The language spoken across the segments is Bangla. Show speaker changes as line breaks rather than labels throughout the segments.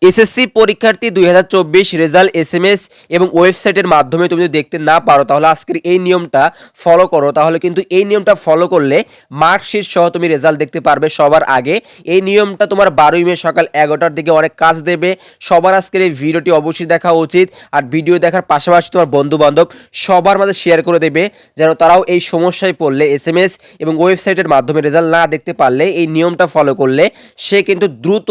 এসএসসি পরীক্ষার্থী 2024 রেজাল্ট এসএমএস এবং ওয়েবসাইটের মাধ্যমে তুমি যদি দেখতে না পারো তাহলে আজকের এই নিয়মটা ফলো করো। তাহলে কিন্তু এই নিয়মটা ফলো করলে মার্কশিট সহ তুমি রেজাল্ট দেখতে পারবে সবার আগে। এই নিয়মটা তোমার 12 মে সকাল 11টার দিকে অনেক কাজ দেবে। সবার আজকের এই ভিডিওটি অবশ্যই দেখা উচিত। আর ভিডিও দেখার পাশাপাশি তোমার বন্ধু বান্ধব সবার মাঝে শেয়ার করে দেবে, যেন তারাও এই সমস্যায় পড়লে এসএমএস এবং ওয়েবসাইটের মাধ্যমে রেজাল্ট না দেখতে পারলে এই নিয়মটা ফলো করলে সে কিন্তু দ্রুত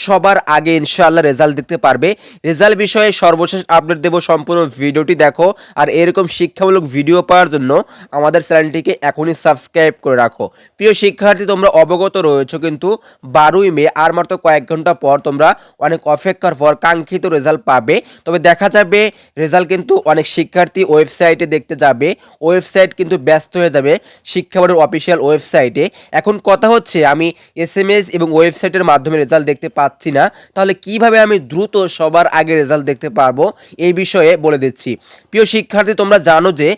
সবার আগে ইনশাআল্লাহ রেজাল্ট দেখতে পারবে। রেজাল্ট বিষয়ে সর্বশেষ আপডেট দেব, সম্পূর্ণ ভিডিওটি দেখো। আর এরকম শিক্ষামূলক ভিডিও পাওয়ার জন্য আমাদের চ্যানেলটিকে এখনই সাবস্ক্রাইব করে রাখো। প্রিয় শিক্ষার্থী, তোমরা অবগত রয়েছো কিন্তু 12 মে আর মাত্র কয়েক ঘন্টা পর তোমরা অনেক অপেক্ষার পর কাঙ্ক্ষিত রেজাল্ট পাবে। তবে দেখা যাবে রেজাল্ট কিন্তু অনেক শিক্ষার্থী ওয়েবসাইটে দেখতে যাবে, ওয়েবসাইট কিন্তু ব্যস্ত হয়ে যাবে শিক্ষা বোর্ডের অফিসিয়াল ওয়েবসাইটে। এখন কথা হচ্ছে আমি এসএমএস এবং ওয়েবসাইটের মাধ্যমে রেজাল্ট দেখতে পাচ্ছি না, তাহলে কিভাবে আমি দ্রুত সবার আগে রেজাল্ট দেখতে পারবো এই বিষয়ে বলে দিচ্ছি। প্রিয় শিক্ষার্থী, তোমরা জানো যে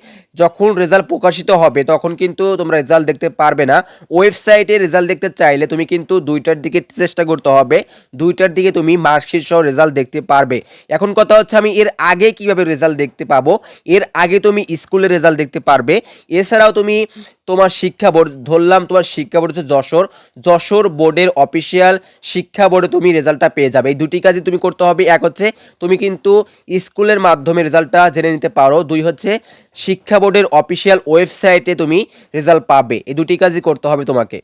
যখন রেজাল্ট প্রকাশিত হবে তখন কিন্তু তোমরা রেজাল্ট দেখতে পারবে না। ওয়েবসাইটে রেজাল্ট দেখতে চাইলে তুমি কিন্তু 2টার দিকে চেষ্টা করতে হবে, 2টার দিকে তুমি মার্কশিট সহ রেজাল্ট দেখতে পারবে। এখন কথা হচ্ছে আমি এর আগে কিভাবে রেজাল্ট দেখতে পাবো। এর আগে তুমি স্কুলের রেজাল্ট দেখতে পারবে। এছাড়াও তুমি তোমার শিক্ষা বোর্ড, ধরলাম তোমার শিক্ষা বোর্ড হচ্ছে যশোর বোর্ডের অফিসিয়াল শিক্ষা বোর্ডে তুমি রেজাল্টটা পেয়ে যাবে। এই দুটি কাজই তুমি করতে হবে। এক হচ্ছে তুমি কিন্তু স্কুলের মাধ্যমে রেজাল্টটা জেনে নিতে পারো, 2 হচ্ছে শিক্ষা বোর্ডের অফিসিয়াল ওয়েবসাইটে তুমি রেজাল্ট পাবে। এই দুটি কাজই করতে হবে তোমাকে।